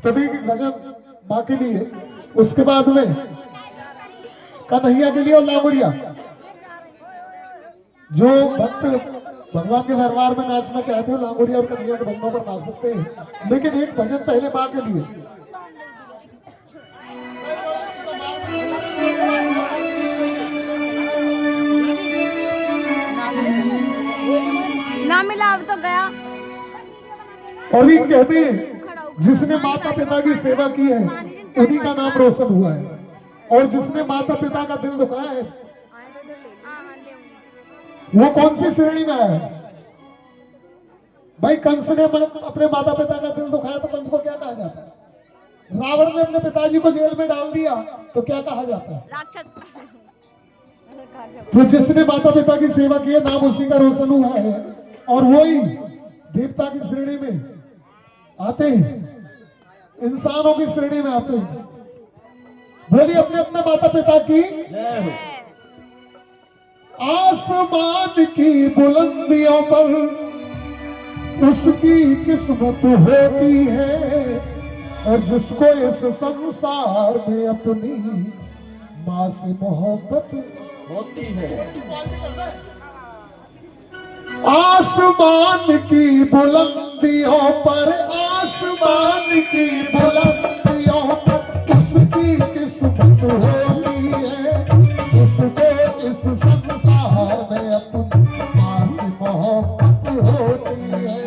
तभी भजन माँ के लिए, उसके बाद में कन्हैया के लिए और लामुरिया। जो भक्त भगवान के दरबार में नाचना चाहते हो लामुरिया और कन्हैया के भजनों पर नाच सकते हैं, लेकिन एक भजन पहले माँ के लिए। ना मिला अब तो गया। और ये कहते हैं जिसने माता पिता की सेवा की है उन्हीं का नाम रोशन हुआ है, और जिसने माता पिता का दिल दुखाया है वो कौन सी श्रेणी में है? भाई कंस ने अपने माता पिता का दिल दुखाया तो कंस को क्या कहा जाता है? रावण ने अपने पिताजी को जेल में डाल दिया तो क्या कहा जाता है? राक्षस। तो जिसने माता पिता की सेवा की है नाम उसी का रोशन हुआ है, और वही देवता की श्रेणी में आते हैं, इंसानों की श्रेणी में आते हैं। बोलिए अपने अपने माता पिता की जय हो। आसमान की बुलंदियों पर उसकी किस्मत होती है, और जिसको इस संसार में अपनी माँ से मोहब्बत होती है। आसमान की बुलंदियों पर, आसमान की बुलंदियों पर उसकी किस्मत होती है, जिसको इस संसार में अपनी माँ से मोहब्बत होती है,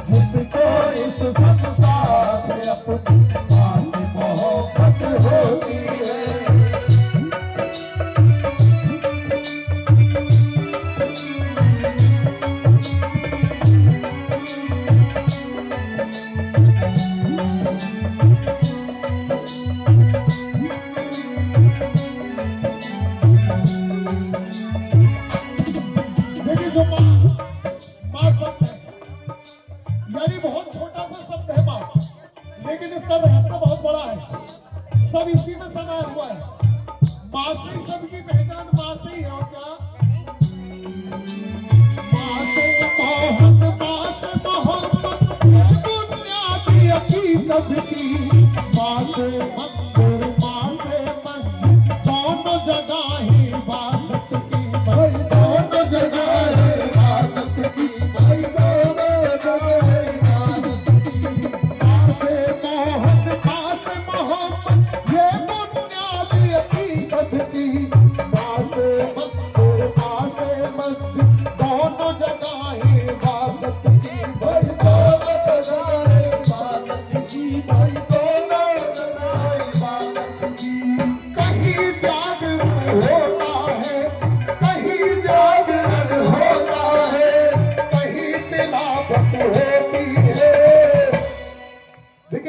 जिसको इस संसार में अपनी माँ से मोहब्बत होती है। जो माँ शब्द है, यानी बहुत छोटा सा शब्द है माँ, लेकिन इसका रहस्य बहुत बड़ा है। सब इसी में समा हुआ है। माँ से ही सबकी पहचान माँ से ही है। और क्या? माँ से मोहब्बत, माँ से मोहब्बत बुनियादी हकीकत की। माँ से मंदिर, माँ से मस्जिद, दोनों जगह ही इबादत की। भाई दोनों जगह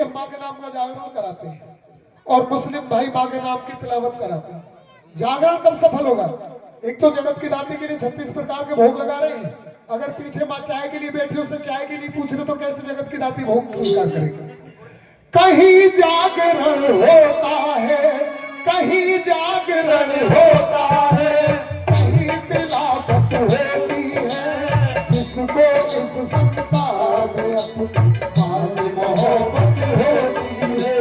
माँ के नाम का जागरण कराते हैं, और मुस्लिम भाई माँ के नाम की तिलावत कराते हैं। जागरण कब सफल होगा? एक तो जगत की दाती के लिए 36 प्रकार के भोग लगा रहे हैं। अगर पीछे माँ चाय के लिए बैठी, उससे चाय के लिए पूछ रहे तो कैसे जगत की दाती भोग स्वीकार करेगी? कहीं जागरण होता है, कहीं जागरण होता है, कहीं तिलावत होती है, जिसको इस संसार में अपनी माँ से मोहब्बत होती है,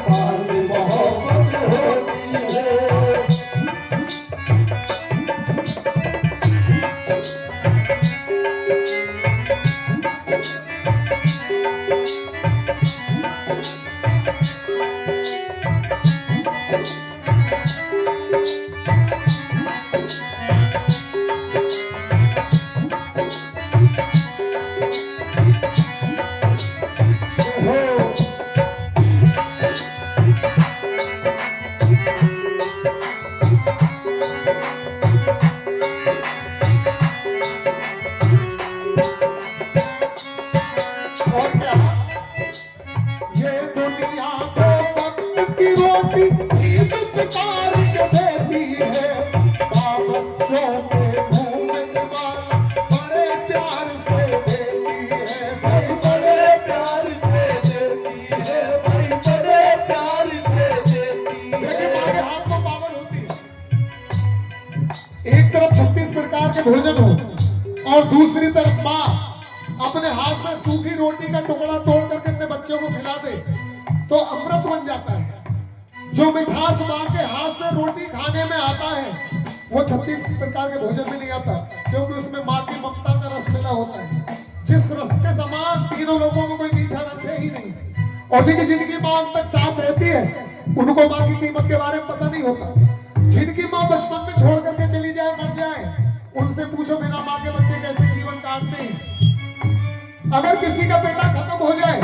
माँ से मोहब्बत होती है। एक तरफ 36 प्रकार के भोजन हो और दूसरी तरफ माँ अपने हाथ से सूखी रोटी का टुकड़ा तोड़ करके अपने बच्चों को खिला दे, तो अमृत बन जाता है। जो मिठास मां के हाथ से रोटी खाने में आता है वो 36 प्रकार के भोजन में नहीं आता, क्योंकि उसमें माँ की ममता का रस मिला होता है। जिस रस के समान तीनों लोगों में कोई मीठा रस है ही नहीं। और जिनकी माँ तक साथ रहती है उनको माँ की कीमत के बारे में पता नहीं होता। जिनकी माँ बचपन में छोड़ करके चली जाए, मर जाए, उनसे पूछो मेरा माँ के बच्चे कैसे जीवन काटते हैं। अगर किसी का बेटा खत्म हो जाए,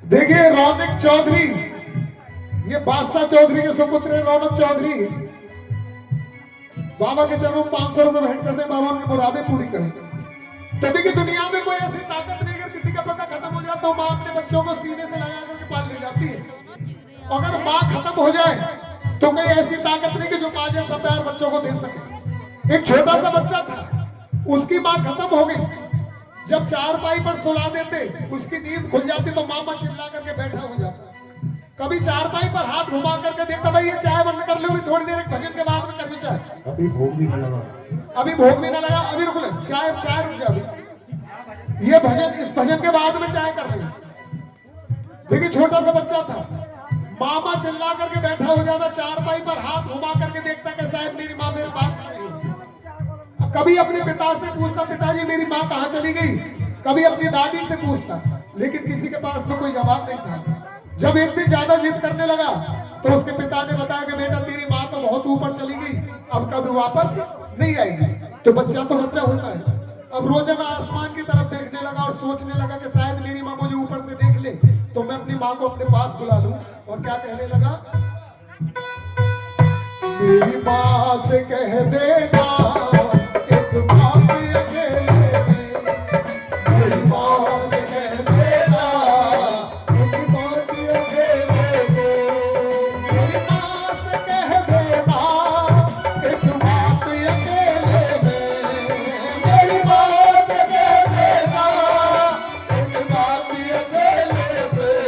देखिए रौनक चौधरी, ये बादशाह चौधरी के सुपुत्र है रौनक चौधरी। बाबा के चरणों में 500 रुपए भेंट कर दे, बाबा उनकी मुरादें पूरी करें। तो देखिए दुनिया में कोई ऐसी ताकत नहीं, अगर किसी का पता खत्म हो जाए तो माँ अपने बच्चों को सीने से लगा करके पाल ले जाती है। अगर माँ खत्म हो जाए तो कोई ऐसी ताकत नहीं कि जो माँ जैसा प्यार बच्चों को दे सके। एक छोटा सा बच्चा था, उसकी माँ खत्म हो गई। जब चारपाई पर सुला देते, उसकी नींद खुल जाती तो मामा चिल्ला करके बैठा हो जाता। कभी चारपाई पर हाथ घुमा करके देखता, भाई ये चाय बंद कर लो, थोड़ी देर भजन के बाद में करनी चाय। अभी भोग भी न लगा, अभी भोग भी ना लगा, अभी रुक ले, चाय रुक जा अभी, ये भजन, इस भजन के बाद में चाय कर लेंगे। देखिए छोटा सा बच्चा था, मामा चिल्ला करके बैठा हो जाता, चारपाई पर हाथ घुमा करके देखता कि शायद मेरी माँ मेरे पास नहीं। कभी अपने पिता से पूछता, पिताजी मेरी माँ कहाँ चली गई। कभी अपनी दादी से पूछता, लेकिन किसी के पास में कोई जवाब नहीं था। जब एक दिन ज्यादा जिद करने लगा तो उसके पिता ने बताया कि बेटा तेरी माँ तो बहुत ऊपर चली गई, अब कभी वापस नहीं आएगी। तो बच्चा होता है। अब रोजाना आसमान की तरफ देखने लगा और सोचने लगा कि शायद मेरी माँ मुझे ऊपर से देख ले तो मैं अपनी माँ को अपने पास बुला लूं। और क्या कहने लगा, मेरी माँ से कह देना एक बात अकेले, मेरी माँ से कह देना एक बात अकेले, मेरी माँ से कह देना एक बात अकेले में, मेरी माँ से कह देना एक बात अकेले में।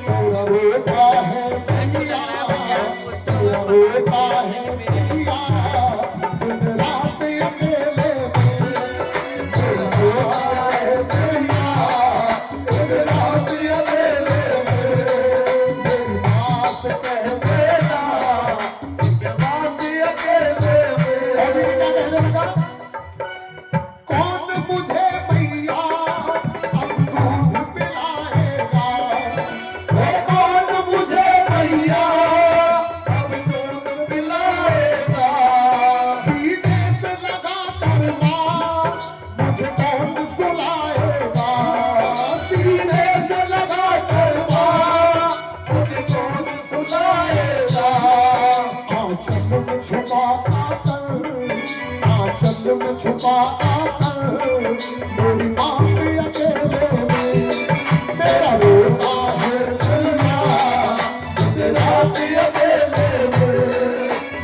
पूरा रोता है छैया, पूरा रोता है छैया, दिन रात अकेले में, पूरा रोता है छैया, दिन रात अकेले में, मेरी माँ से कह देना एक बात अकेले में। और देखिए क्या कहने लगा, कौन मुझे मैया अब दूध पिलाएगा, कौन मुझे मैया अब दूध पिलाएगा, सीने से लगा कर माँ मुझे कौन सुलाएगा, सीने से लगा कर माँ मुझे कौन सुलाएगा। आंचल में छुपा आकर, आंचल में छुपा आकर मेरी माँ के अकेले में मेरा रोता है छैया, दिन रात अकेले में,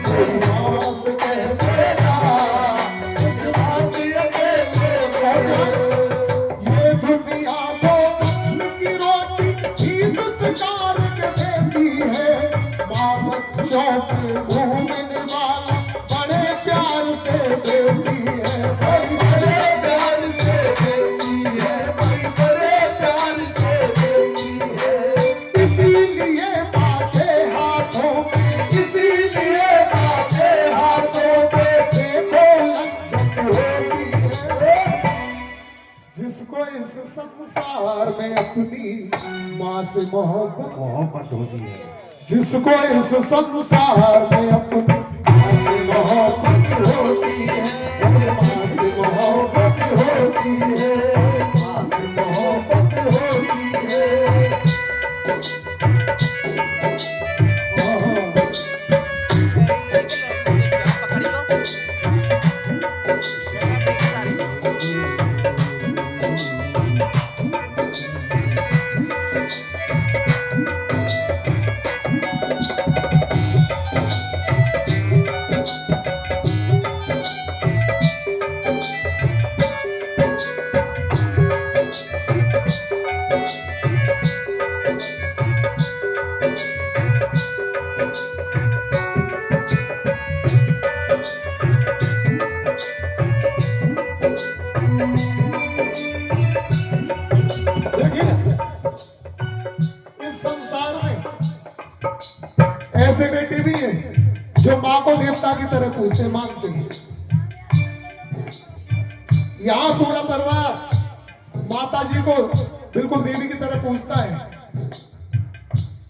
मेरी माँ से कह देना दिन रात अकेले में। ये दुनिया को कत्ल की रोटी भी दुत्कार के देती है, माँ बच्चों के घूमने वाला बड़े प्यार से देती है, भाई बड़े प्यार से देती है, भाई बड़े प्यार से देती है। इसीलिए माँ के हाथों में, इसीलिए माँ के हाथों में देखो लज्जत होती है। जिसको इस संसार में अपनी माँ से मोहब्बत होती है, जिसको इस संसार में अपनी माँ से मोहब्बत होती है, माँ से मोहब्बत होती है, माँ से मोहब्बत होती है। ऐसे बेटे भी हैं जो माँ को देवता की तरह पूजते मानते हैं। यहाँ पूरा परिवार माता जी को बिल्कुल देवी की तरह पूजता है।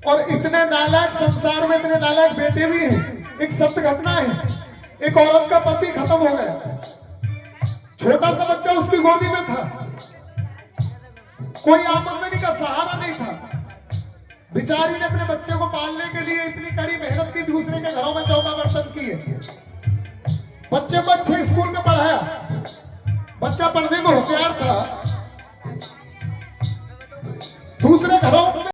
और इतने नालायक संसार में इतने नालायक बेटे भी हैं। एक सत्य घटना है, एक औरत का पति खत्म हो गया, छोटा सा बच्चा उसकी गोदी में था, कोई आमदनी का सहारा नहीं था। बेचारी ने अपने बच्चे को पालने के लिए इतनी कड़ी मेहनत की, दूसरे के घरों में चौका बर्तन किए, बच्चे को अच्छे स्कूल में पढ़ाया, बच्चा पढ़ने में होशियार था। दूसरे घरों में